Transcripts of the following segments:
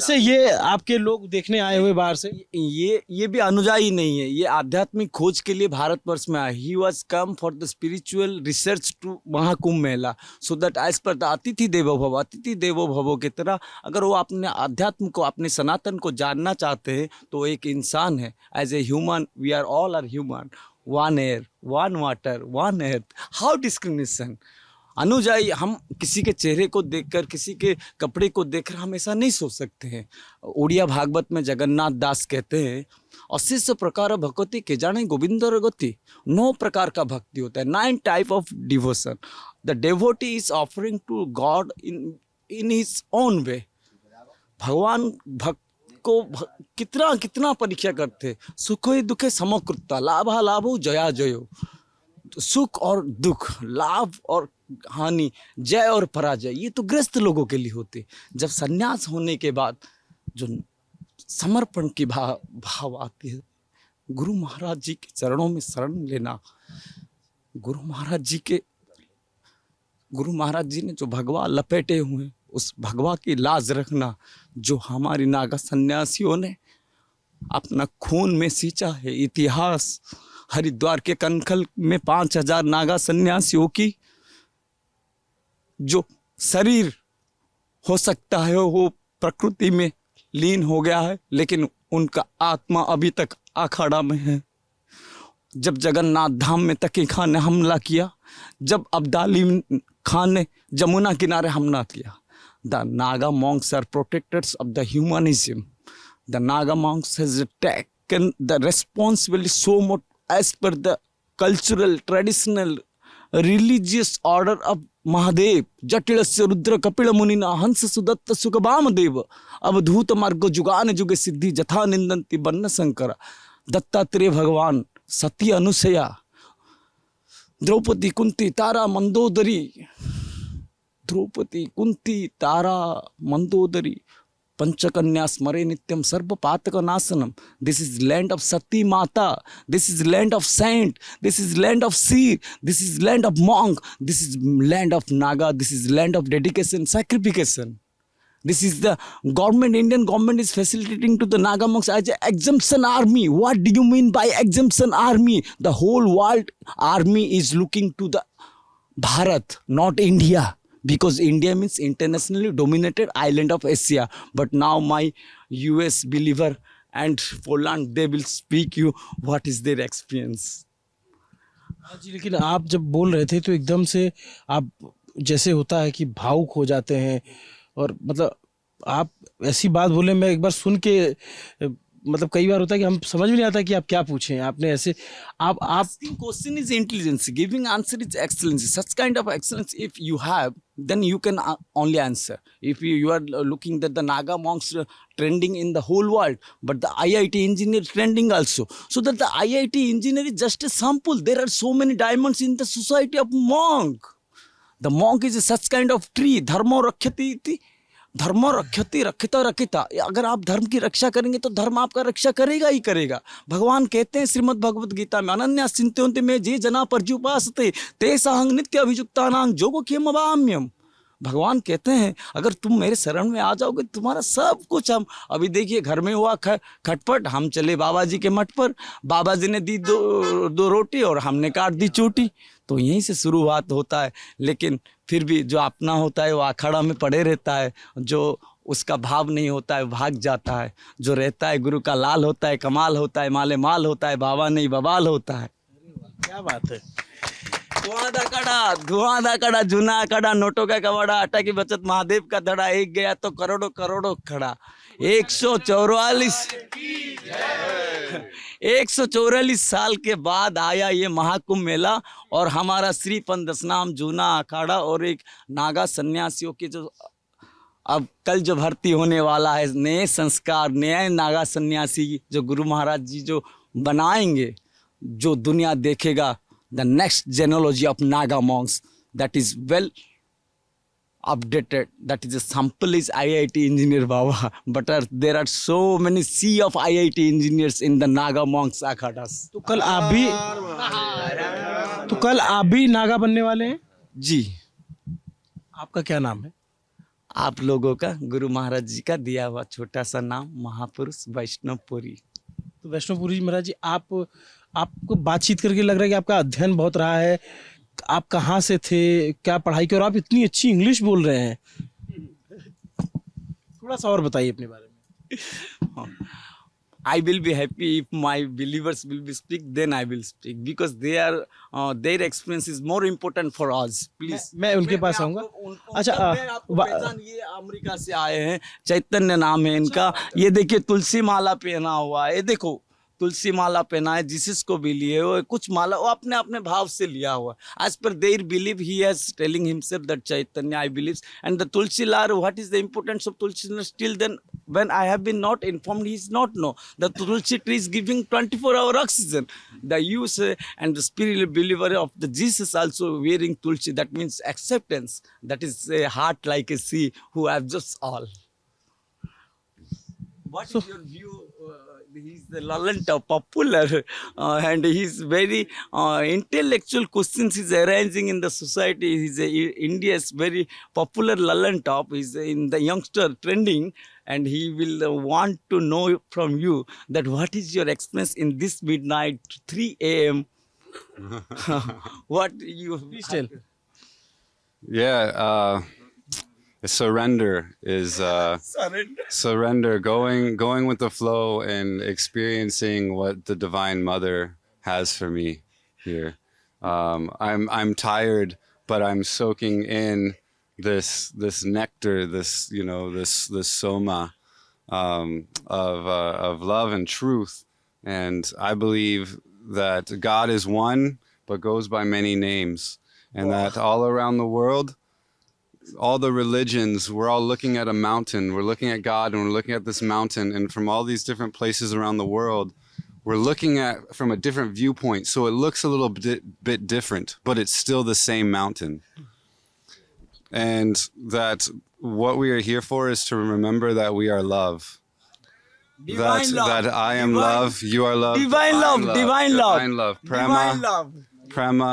जैसे ये आपके लोग देखने आए हुए बाहर से, ये भी अनुयायी नहीं है, ये आध्यात्मिक खोज के लिए भारतवर्ष में आया। He was come for the spiritual research to Mahakumbh Mela, so that as per the Atithi Devo भव, अतिथि देवो भवो की तरह अगर वो अपने अध्यात्म को, अपने सनातन को जानना चाहते हैं तो वो एक इंसान है। As a human we are all are human, one air, one water, one earth, how discrimination. अनुजाई हम किसी के चेहरे को देखकर, किसी के कपड़े को देखकर हम ऐसा नहीं सोच सकते हैं। ओडिया भागवत में जगन्नाथ दास कहते हैं, 80 प्रकार भक्ति के जाने गोविंदर गति। 9 प्रकार का भक्ति होता है, 9 type of devotion. The devotee is offering to God in his own way. भगवान भक्त को कितना कितना परीक्षा करते, सुखो दुखे समकृता, लाभा लाभो जया जयो। सुख और दुख, लाभ और हानि, जय और पराजय, ये तो ग्रस्त लोगों के लिए होते। जब संन्यास होने के बाद जो समर्पण की भाव आती है, गुरु महाराज जी के चरणों में शरण लेना, गुरु महाराज जी ने जो भगवा लपेटे हुए, उस भगवा की लाज रखना, जो हमारी नागा सन्यासियों ने अपना खून में सींचा है। इतिहास हरिद्वार के कनखल में 5000 नागा सन्यासियों की जो शरीर हो सकता है वो प्रकृति में लीन हो गया है, लेकिन उनका आत्मा अभी तक अखाड़ा में है। जब जगन्नाथ धाम में तकी खान ने हमला किया, जब अब्दाली खान ने जमुना किनारे हमला किया, the Naga monks are protectors of the humanism. The Naga monks has taken the responsibility so much as per the cultural, traditional, religious order of Mahadev. जटिलस्य रुद्र कपिल मुनिना हंस सुदत्त सुखबाम देव, अवधूत मार्ग जुगान जुगे सिद्धि जथा निंदन्ति बन्न शंकर। दत्तात्रेय भगवान, सती अनुसया, द्रौपदी कुंती तारा मंदोदरी, द्रौपदी कुंती तारा मंदोदरी, पंचकन्या स्मरे नित्यम सर्व पातक नाशनम। This is land of Sati Mata, this is land of saint, this is land of seer, this is land of monk, this is land of Naga, this is land of dedication, sacrification. This is the government, Indian government is facilitating to the Naga monks as an exemption army. What do you mean by exemption army? The whole world army is looking to the Bharat, not India. Because India means internationally dominated island of Asia. But now my US believer and Poland, they will speak you what is their experience. जी, लेकिन आप जब बोल रहे थे तो एकदम से आप, जैसे होता है कि भावुक हो जाते हैं, और मतलब आप ऐसी बात बोले, मैं एक बार सुन के मतलब कई बार होता है कि हम समझ भी नहीं आता कि आप क्या पूछें। आपने ऐसे आप asking question is intelligence, giving answer is excellence. Such kind of excellence if you have, then you can only answer. If you are looking that the Naga monks trending in the whole world, but the IIT engineer trending also, so that the IIT engineer is just a sample. There are so many diamonds in the society of monk. The monk is such kind of tree. धर्मो रक्षति इति, धर्मो रक्षति रक्षिता रक्षिता। अगर आप धर्म की रक्षा करेंगे तो धर्म आपका रक्षा करेगा ही करेगा। भगवान कहते हैं श्रीमद् भगवत गीता में, अनन्या चिंत्यन्ते में जे जना पर्युपासते तेषां नित्य अभियुक्तानां योगक्षेमवाम्यहम्। भगवान कहते हैं अगर तुम मेरे शरण में आ जाओगे तुम्हारा सब कुछ हम। अभी देखिए घर में हुआ खटपट, हम चले बाबा जी के मठ पर, बाबा जी ने दी दो रोटी और हमने काट दी चोटी। तो यहीं से शुरुआत होता है, लेकिन फिर भी जो अपना होता है वो अखाड़ा में पड़े रहता है, जो उसका भाव नहीं होता है भाग जाता है, जो रहता है गुरु का लाल होता है, कमाल होता है, माले माल होता है, बाबा नहीं बवाल होता है। क्या बात है। धुआं दा कड़ा जूना कड़ा, नोटों का कवाड़ा, आटा की बचत महादेव का धड़ा, एक गया तो करोड़ों करोड़ों खड़ा। 144 साल के बाद आया ये महाकुंभ मेला, और हमारा श्री पंदसनाम जूना अखाड़ा और एक नागा सन्यासियों के जो अब कल जो भर्ती होने वाला है, नए संस्कार, नए नागा सन्यासी जो गुरु महाराज जी जो बनाएंगे, जो दुनिया देखेगा, the next genealogy of Naga monks that is well updated, that is a sample is IIT engineer Baba, but there are so many sea of IIT engineers in the Naga monks akhadas. तो कल आप भी नागा बनने वाले हैं जी। आपका क्या नाम है? आप लोगों का गुरु महाराज जी का दिया हुआ छोटा सा नाम महापुरुष वैष्णवपुरी। तो वैष्णवपुरी जी महाराज जी, आप आपको बातचीत करके लग रहा है कि आपका अध्ययन बहुत रहा है। आप कहाँ से थे, क्या पढ़ाई की, और आप इतनी अच्छी इंग्लिश बोल रहे हैं। थोड़ा सा और बताइए अपने बारे में। I will be happy if my believers will be speak, then I will speak because they are their experience is more important for us. Please. मैं उनके पास आऊंगा। अच्छा, मैं आपको पहचान, ये अमेरिका से आए हैं, चैतन्य नाम है इनका। ये देखिए तुलसी माला पहना हुआ है, ये देखो तुलसी माला पहना है, जीसस को भी लिए हुए कुछ माला, वो अपने अपने भाव से लिया हुआ। As per their belief, he has telling himself that Chaitanya I believes, and the Tulsi Lar. What is the importance of Tulsi Lar? Still then, when I have been not informed, he is not know. The Tulsi tree is giving 24-hour oxygen. The use and the spiritual believer of the Jesus also wearing Tulsi. That means acceptance. That is a heart like a sea who absorbs all. What is your view? He's the Lalanta popular and he's very intellectual questions he's arranging in the society. He's India's very popular Lalanta. He's in the youngster trending, and he will want to know from you that what is your experience in this midnight 3 a.m. What you Please tell. Yeah, surrender is surrender. surrender, going with the flow and experiencing what the Divine Mother has for me here. I'm tired, but I'm soaking in this nectar, this this soma of love and truth, and I believe that God is one, but goes by many names, and that all around the world, all the religions, we're all looking at a mountain. We're looking at God, and we're looking at this mountain, and from all these different places around the world, we're looking at from a different viewpoint. So it looks a little bit different, but it's still the same mountain. And that what we are here for is to remember that we are love. Divine love. That I am Divine- love, you are love. Divine I am love, divine love. Divine love. Prema. Divine love. Prema,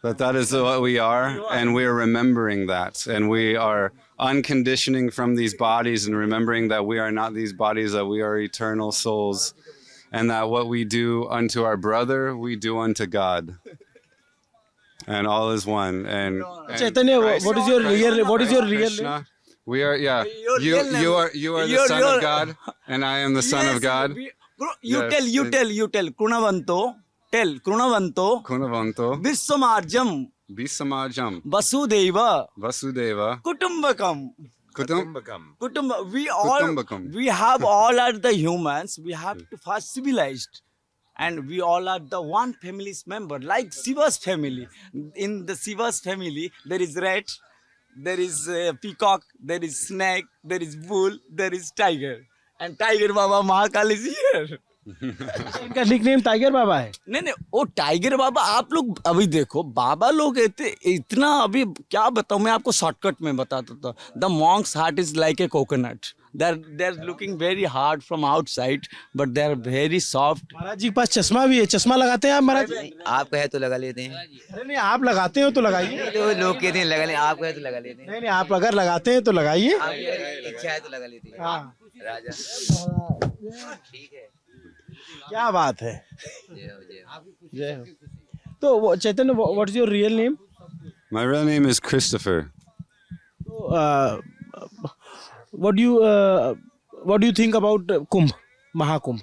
that is what we are, and we are remembering that, and we are unconditioning from these bodies and remembering that we are not these bodies, that we are eternal souls, and that what we do unto our brother, we do unto God, and all is one. And Chaitanya, Christ- what is your real? What is your Christ real Krishna, name? we are, yeah. Your You real name. you are the Your- Son your- of God, and I am the Son Yes, of God. You Yes, tell, you it- tell, you tell. Kunavanto, tell. Kunavanto, Kunavanto, Viswamarjam, Bisamajam, Vasudeva, Vasudeva, Kutumbakam. Kutum. We all, Kutumbakam. we have all are the humans. We have to first civilized, and we all are the one family's member, like Shiva's family. In the Shiva's family, there is rat, there is peacock, there is snake, there is bull, there is tiger, and Tiger Baba Mahakal is here. इनका nickname tiger बाबा है। नहीं नहीं, वो tiger बाबा, आप लोग अभी देखो, बाबा लोग इतना, अभी क्या बताऊं मैं आपको, शॉर्टकट में बताता था। The monk's heart is like a coconut, they are looking very hard from outside, but they are very soft. Maharaj ji के पास चश्मा भी है। चश्मा लगाते हैं आप महाराज जी? आप कहे तो लगा लेते हैं। अरे नहीं, आप लगाते हो तो लगाइए। तो लोग कहते हैं लगा ले, आप कहे तो लगा लेते हैं। नहीं नहीं, आप अगर लगाते हैं तो लगाइए। आपकी इच्छा है तो लगा लेते हैं। हाँ, राजा ठीक है। क्या बात है। जय हो, जय हो। जय हो। तो Chaitanya, what is your real name? My real name is Christopher. What do you think about Kumbh, Mahakumbh?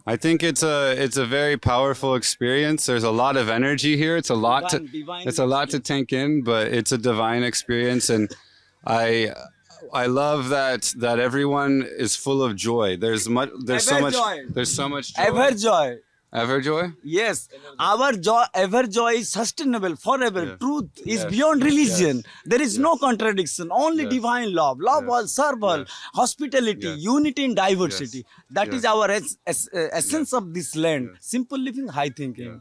I think it's a very powerful experience. There's a lot of energy here. It's a lot to take in, but it's a divine experience, and I love that everyone is full of joy. There's so much joy. Ever joy. Ever joy? Yes, our joy, ever joy is sustainable forever. Yeah. Truth is Yes. beyond religion. Yes. There is no contradiction. Only Yes. divine love, love Yes. all, serve all, Yes. hospitality, Yes. unity in diversity. Yes. That is Yes. our essence of this land. Yes. Simple living, high thinking.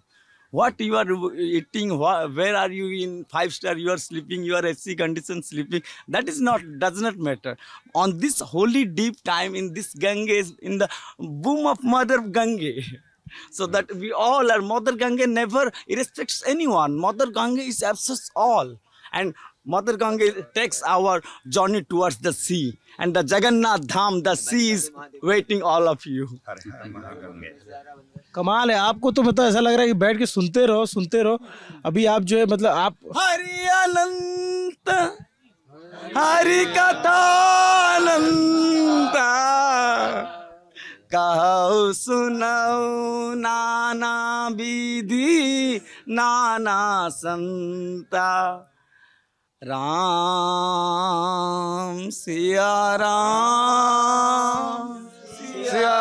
What you are eating, where are you in 5-star, you are sleeping, you are AC condition sleeping, that is not, does not matter. On this holy deep time in this Ganges, in the womb of Mother Gange, so that we all are, Mother Gange never irrespects anyone. Mother Gange is absence all. And Mother Ganga takes our journey towards the sea, and the Jagannath Dham, the sea is waiting all of you. कमाल है। आपको तो मतलब ऐसा लग रहा है कि बैठ के सुनते रहो सुनते रहो। अभी आप जो है मतलब आप हरि अनंत, हरि कथा अनंत, कहो सुनऊ नाना विधि नाना संता, राम सिया राम सिया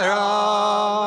राम